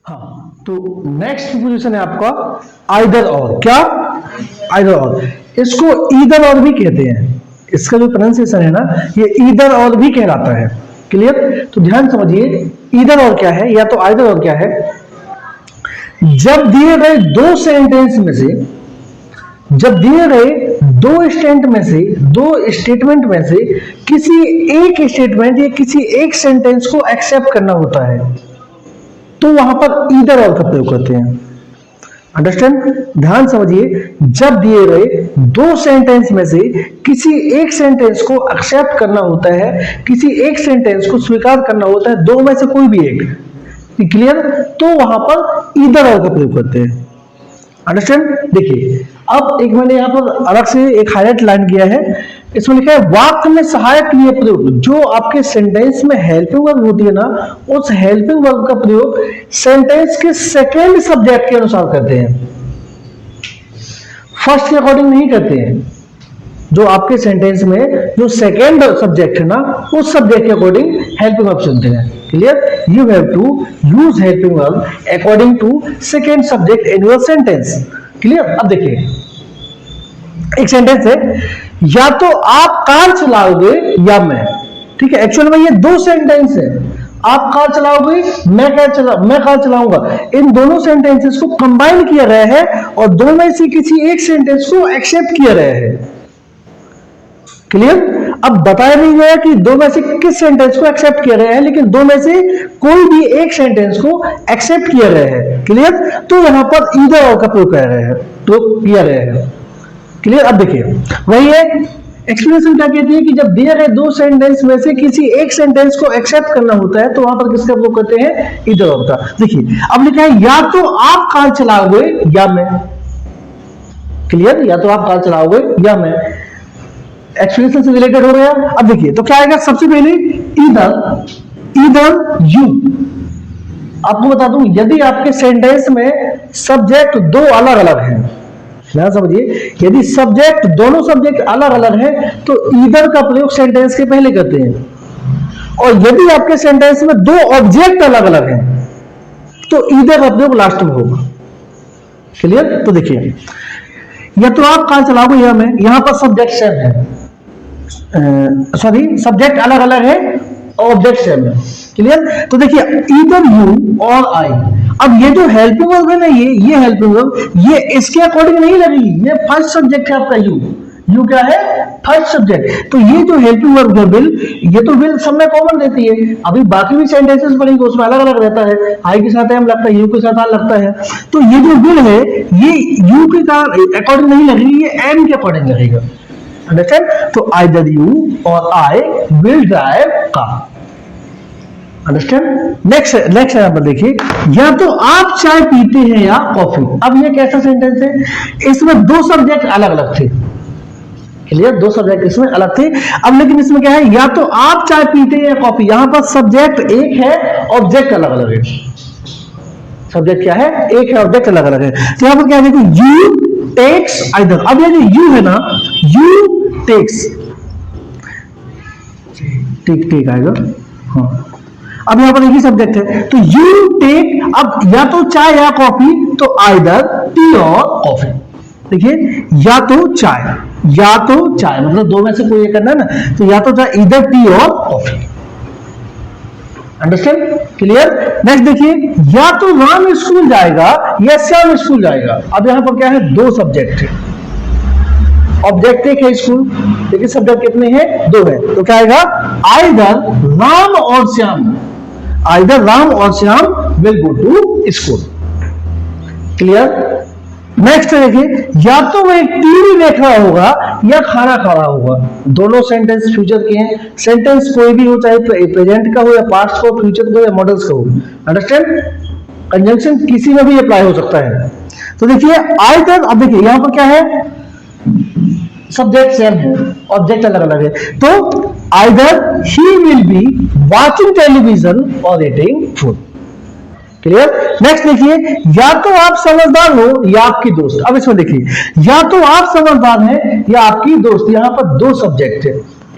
हाँ, तो next preposition है आपका आइदर और। क्या? आइदर और। इसको ईदर और भी कहते हैं। इसका जो प्रोनाउंसिएशन है ना, ये ईदर और भी कहलाता है। क्लियर? तो ध्यान समझिए, ईदर और क्या है या तो आइदर और क्या है। जब दिए गए दो सेंटेंस में से, जब दिए गए दो स्टेटमेंट में से किसी एक स्टेटमेंट या किसी एक सेंटेंस को एक्सेप्ट करना होता है, तो वहां पर ईदर और का प्रयोग करते हैं। अंडरस्टैंड? ध्यान समझिए, जब दिए गए दो सेंटेंस में से किसी एक सेंटेंस को एक्सेप्ट करना होता है, किसी एक सेंटेंस को स्वीकार करना होता है, दो में से कोई भी एक। क्लियर? तो वहां पर ईदर और का प्रयोग करते हैं। अंडरस्टैंड? देखिए, अब एक मैंने यहां पर अलग से एक हाईलाइट लाइन किया है। इसमें लिखा है वाक्य में सहायक क्रिया प्रयोग। जो आपके सेंटेंस में हेल्पिंग वर्ब होती है ना, उस हेल्पिंग वर्ब का प्रयोग सेंटेंस के सेकेंड सब्जेक्ट के अनुसार करते हैं, फर्स्ट के अकॉर्डिंग नहीं करते हैं। जो आपके सेंटेंस में जो सेकेंड सब्जेक्ट है ना, उस सब्जेक्ट के अकॉर्डिंग हेल्पिंग वर्ब चुनते हैं। Clear? You have to use helping verb according to second subject in your sentence. Clear? अब देखिए, एक सेंटेंस है, या तो आप कार चलाओगे या मैं। ठीक है? एक्चुअल में ये दो सेंटेंस है, आप कार चलाओगे, मैं कार चलाऊंगा। इन दोनों सेंटेंसेस को कंबाइन किया गया है और दो में से किसी एक सेंटेंस को एक्सेप्ट किया गया है। क्लियर? अब बताया नहीं गया कि दो में से किस सेंटेंस को एक्सेप्ट किया गया है, लेकिन दो में से कोई भी एक सेंटेंस को एक्सेप्ट किया गया है। क्लियर? तो यहां पर ईदर और का प्रयोग किया गया है। क्लियर? अब देखिए, वही है एक्सप्लेनेशन क्या कहती है कि जब दिए गए दो सेंटेंस में से किसी एक सेंटेंस को एक्सेप्ट करना होता है, तो वहां पर किसका प्रयोग करते हैं? ईदर और का। देखिए, अब लिखा है या तो आप कार चलाओगे या मैं। क्लियर? या तो आप कार चलाओगे या मैं, एक्सप्लेनेशन से रिलेटेड हो गया। अब देखिए, तो क्या आएगा? सबसे पहले ईदर यू। आपको बता दूं, यदि आपके सेंटेंस में सब्जेक्ट दो अलग अलग हैं, ध्यान समझिए, यदि सब्जेक्ट दोनों सब्जेक्ट अलग अलग हैं, तो ईदर का प्रयोग सेंटेंस के पहले करते हैं। और यदि आपके सेंटेंस में दो ऑब्जेक्ट अलग अलग हैं, तो ईदर का प्रयोग लास्ट में होगा। क्लियर? तो देखिए, या तो आप कार चलाओगे या मैं, यहां पर सब्जेक्ट सेम है, सब्जेक्ट अलग अलग है, ऑब्जेक्ट सेम है। क्लियर? तो देखिए, ईदर यू और आई। अब ये जो हेल्पिंग वर्ब है ना, ये हेल्पिंग वर्ब, ये इसके अकॉर्डिंग नहीं लगी, ये फर्स्ट सब्जेक्ट है आपका यू क्या है? First subject. तो ये जो हेल्पिंग वर्ब है विल, ये तो विल सब में कॉमन रहती है। अभी बाकी भी सेंटेंसेस बनेंगे, उसमें अलग अलग रहता है, आई के साथ एम लगता है, यू के साथ आर लगता है। तो ये जो विल है, ये यू के अकॉर्डिंग नहीं लगेगी, ये एम के अकॉर्डिंग लगेगा। अंडरस्टैंड? तो आइदर यू और I will drive car. Understand? Next example देखिए, या तो आप चाय पीते हैं या कॉफी। अब ये कैसा सेंटेंस है? इसमें दो सब्जेक्ट अलग अलग थे। क्लियर? दो सब्जेक्ट इसमें अलग थे। अब लेकिन इसमें क्या है? या तो आप चाय पीते हैं या कॉफी। यहां पर सब्जेक्ट एक है, ऑब्जेक्ट अलग अलग है। सब्जेक्ट क्या है? एक है, ऑब्जेक्ट अलग अलग है। तो यहां पर क्या है? देखो, यू टेक्स आइदर। अब ये जो यू है ना, यू टेक्स, टेक आएगा। हाँ, अब यहां पर एक ही सब्जेक्ट है, तो यू टेक। अब या तो चाय या कॉफी, तो आइदर टी और कॉफी। देखिए, या तो चाय मतलब दो में से कोई एक करना है ना, तो या तो चाहे इधर टी और कॉफी। अंडरस्टैंड? क्लियर? नेक्स्ट देखिए, या तो राम स्कूल जाएगा या श्याम स्कूल जाएगा। अब यहां पर क्या है? दो सब्जेक्ट है, ऑब्जेक्ट एक है स्कूल, लेकिन सब्जेक्ट कितने हैं? दो है। तो क्या आएगा? आइदर राम और Shyam will go to school. Clear? Next देखिए, या तो वह टीवी देख रहा होगा या खाना खा रहा होगा। दोनों सेंटेंस फ्यूचर के हैं। सेंटेंस कोई भी हो, चाहे प्रेजेंट का हो या पास्ट का हो, फ्यूचर का हो या मॉडल्स का हो। अंडरस्टैंड? कंजंक्शन किसी में भी अप्लाई हो सकता है। तो देखिए, आइदर, अब देखिए यहां पर क्या है? सब्जेक्ट सेम है, ऑब्जेक्ट अलग अलग है। तो either he will be watching television और ईटिंग फूड। क्लियर? नेक्स्ट देखिए, या तो आप समझदार हो या आपकी दोस्त। अब इसमें देखिए, या तो आप समझदार हैं या आपकी दोस्त। यहां पर दो सब्जेक्ट है,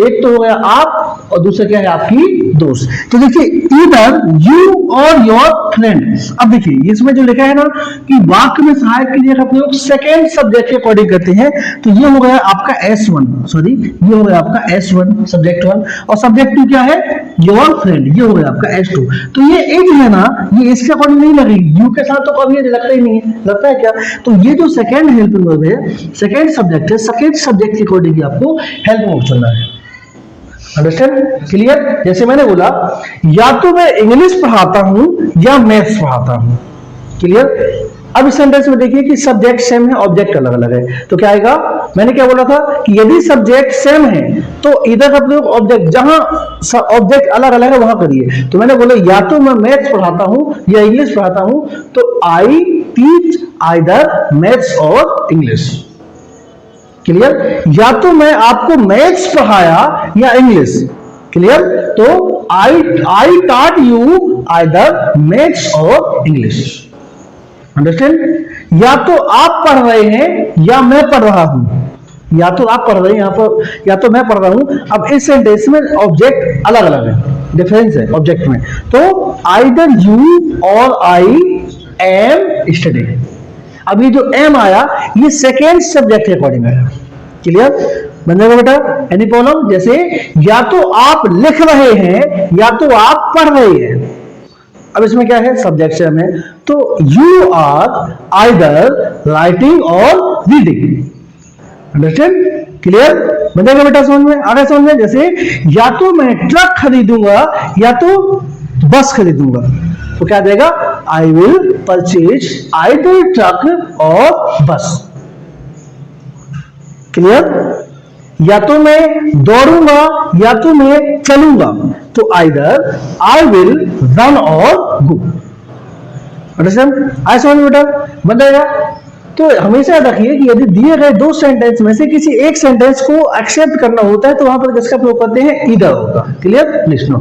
एक तो हो गया आप और दूसरा क्या है आपकी दोस्त। तो देखिए ईदर यू और योर फ्रेंड। अब देखिए इसमें जो लिखा है ना कि वाक्य में सहायक के लिए आप लोग सेकेंड सब्जेक्ट के अकॉर्डिंग करते हैं, तो ये हो गया आपका S1, सॉरी ये हो गया आपका S1 सब्जेक्ट 1, और सब्जेक्ट 2 क्या है योर फ्रेंड, ये हो गया आपका S2। तो ये एक है ना, ये इसके अकॉर्डिंग नहीं लगेगी, यू के साथ तो कभी ये लगता ही नहीं है, लगता है क्या। तो ये जो सेकेंड हेल्पिंग वर्ब है, सेकेंड सब्जेक्ट है, सेकेंड सब्जेक्ट के अकॉर्डिंग आपको हेल्पिंग वर्ब चुनना है। Understand, clear. जैसे मैंने बोला या तो मैं इंग्लिश पढ़ाता हूं या मैथ्स पढ़ाता हूं, क्लियर। अब इस सेंटेंस में देखिए कि सब्जेक्ट सेम है, ऑब्जेक्ट अलग अलग है, तो क्या आएगा, मैंने क्या बोला था कि यदि सब्जेक्ट सेम है तो इधर आप लोग ऑब्जेक्ट, जहां ऑब्जेक्ट अलग अलग है वहां करिए। तो मैंने बोला या तो मैं मैथ्स पढ़ाता हूं या इंग्लिश पढ़ाता हूं, तो आई टीच आइदर मैथ्स और इंग्लिश, क्लियर। या तो मैं आपको मैथ्स पढ़ाया या इंग्लिश, क्लियर। तो I taught you either maths और इंग्लिश, अंडरस्टैंड। या तो आप पढ़ रहे हैं या मैं पढ़ रहा हूं, या तो आप पढ़ रहे हैं यहां पर, या तो मैं पढ़ रहा हूं। अब इस सेंटेंस में ऑब्जेक्ट अलग अलग है, डिफरेंस है ऑब्जेक्ट में। तो आइदर यू और आई एम स्टडीइंग। अब ये जो एम आया ये सेकेंड सब्जेक्ट के अकॉर्डिंग आया, क्लियर। बंदेगा बेटा, एनी प्रॉब्लम। जैसे या तो आप लिख रहे हैं या तो आप पढ़ रहे हैं, अब इसमें क्या है सब्जेक्ट सेम है, तो यू आर आइदर राइटिंग और रीडिंग, अंडरस्टैंड, क्लियर। बंदेगा बेटा समझ में, आगे समझ में। जैसे या तो मैं ट्रक खरीदूंगा या तो बस खरीदूंगा, तो क्या देगा, I will purchase either truck और बस, क्लियर। या तो मैं दौड़ूंगा या तो मैं चलूंगा, तो आइदर आई विल रन और गो, अंडरस्टैंड, आई समझ बेटा, बन जाएगा। तो हमेशा याद रखिए कि यदि दिए गए दो सेंटेंस में से किसी एक सेंटेंस को एक्सेप्ट करना होता है तो वहां पर किसका प्रयोग करते हैं, ईदर होगा, क्लियर। लिसनो,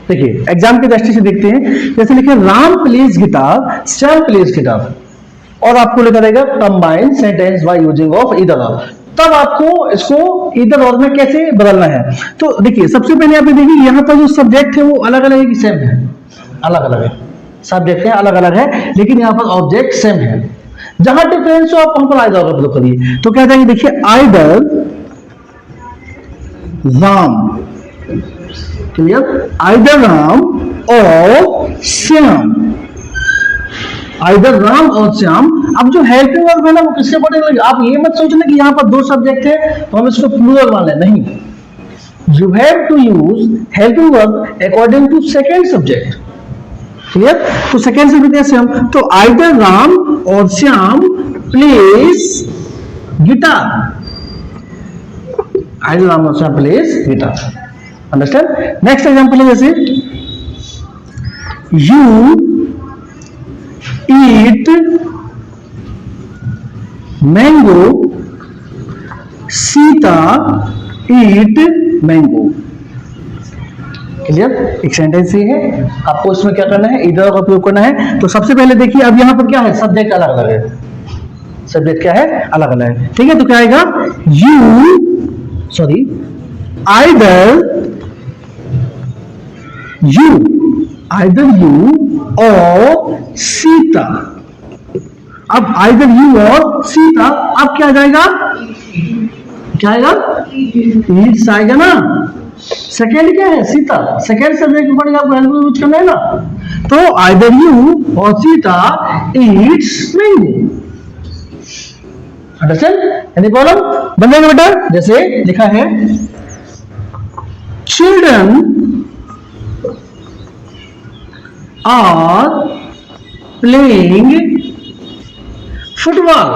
देखिए एग्जाम की दृष्टि से देखते हैं। जैसे लिखे Ram plays guitar, Shyam plays guitar, और आपको लिखा रहेगा combine sentence by using of either और। तब आपको इसको ईदर और में कैसे बदलना है। तो देखिए सबसे पहले आप देखिए यहाँ पर जो सब्जेक्ट है वो अलग अलग है कि सेम है, अलग अलग है, सब्जेक्ट है अलग अलग है, लेकिन यहाँ पर ऑब्जेक्ट सेम है। जहां डिफरेंस हो आप वहां पर आइदर का प्रयोग करिए। तो क्या जाएंगे, देखिए either Ram, clear, either Ram और श्याम, आइदर राम और श्याम। अब जो हेल्पिंग वर्ब है ना वो किसके अकॉर्डिंग लगे, आप ये मत सोचना कि यहाँ पर दो सब्जेक्ट है तो हम इसको प्लूरल मान लें, नहीं। You have to use helping verb according to second subject, clear. तो सेकेंड सब्जेक्ट है श्याम, तो आइदर राम और Shyam plays guitar, either Ram और Shyam plays guitar, understand. Next example है जैसे you eat mango, Sita eat mango, clear. एक सेंटेंस ही है, आपको इसमें क्या करना है, ईदर का प्रयोग करना है। तो सबसे पहले देखिए अब यहां पर क्या है, सब्जेक्ट अलग अलग है, सब्जेक्ट क्या है, अलग अलग है, ठीक है। तो क्या आएगा, आइदर यू और सीता। अब आइदर यू और सीता, अब क्या जाएगा, क्या आएगा, ईट्स आएगा ना। सेकेंड क्या है, सीता, सेकेंड सब्जेक्ट के ऊपर आपको हेल्प यूज करना है ना। तो आइदर यू और Sita Yeats mango, understand, any problem. बनेगा बेटा, जैसे लिखा है children are playing football,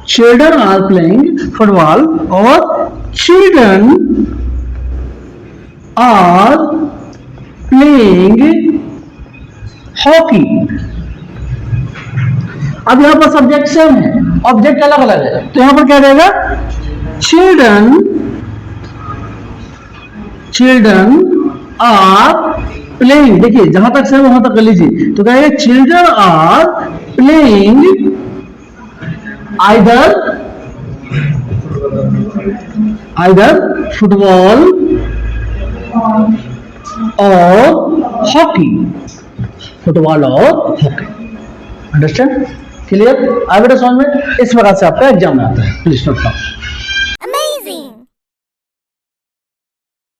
children are playing football, और children are playing hockey। अब यहां पर सब्जेक्ट सेम है, ऑब्जेक्ट अलग अलग है, तो यहां पर क्या रहेगा, चिल्ड्रन आर प्लेइंग। देखिए जहां तक सेम वहां तक कर लीजिए, तो क्या है, children are playing either either football और हॉकी, फुटबॉल और हॉकी। अंडरस्टैंड? क्लियर? आ बेटा समझ में? इस प्रकार से आपका एग्जाम में आता है। Please note down.